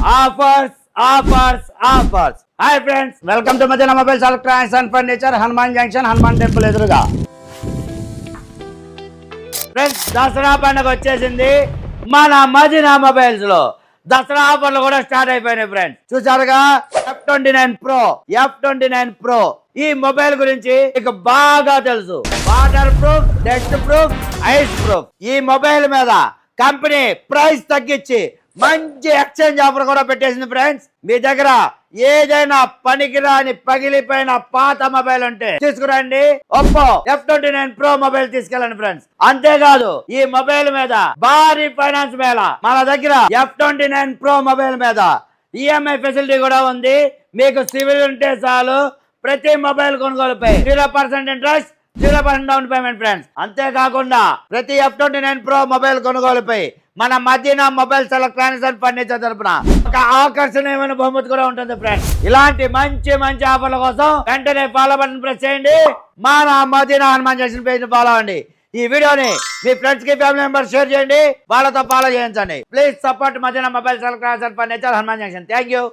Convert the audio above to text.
Offers offers offers. Hi friends, welcome to Madina mobiles electronics and furniture, Hanuman Junction, Hanuman temple ఎదురుగా. Friends, Dasara పండుగ వచ్చేసింది. మన Madina mobiles లో దసరా ఆఫర్లు కూడా స్టార్ట్ అయిపోయినాయి. ఫ్రెండ్స్, చూసారుగా F29 Pro. F29 Pro ఈ మొబైల్ గురించి మీకు బాగా తెలుసు. Water proof, dust proof, ice proof. ఈ మొబైల్ మీద కంపెనీ ప్రైస్ తగ్గించి మంచి ఎక్స్చేంజ్ ఆఫర్ కూడా పెట్టేసింది. ఫ్రెండ్స్, మీ దగ్గర ఏదైనా పనికిరాని పగిలిపోయిన పాత మొబైల్ ఉంటే తీసుకురండి. ఒప్పో F29 Pro మొబైల్ తీసుకెళ్ళండి ఫ్రెండ్స్. అంతేకాదు, ఈ మొబైల్ మీద భారీ ఫైనాన్స్ మేళ. మన దగ్గర F29 Pro మొబైల్ మీద ఈఎంఐ ఫెసిలిటీ కూడా ఉంది. మీకు సివిల్ ఉంటే చాలు, ప్రతి మొబైల్ కొనుగోలుపై 0% ఇంట్రెస్ట్, 0% డౌన్ పేమెంట్. ఫ్రెండ్స్, అంతేకాకుండా ప్రతి F29 Pro మొబైల్ కొనుగోలుపై మన Madina mobiles electronics and furniture తరపున ఒక ఆకర్షణీయమైన బహుమతి కూడా ఉంటుంది. ఫ్రెండ్స్, ఇలాంటి మంచి మంచి ఆఫర్ల కోసం వెంటనే ఫాలో బటన్ ప్రెస్ చేయండి. మన Madina Hanuman Junction page follow అవ్వండి. ఈ వీడియోని మీ ఫ్రెండ్స్ కి, ఫ్యామిలీ మెంబర్స్ షేర్ చేయండి. వాళ్ళతో ఫాలో చేయించండి. Please support Madina mobiles electronics and furniture, Hanuman Junction. Thank you.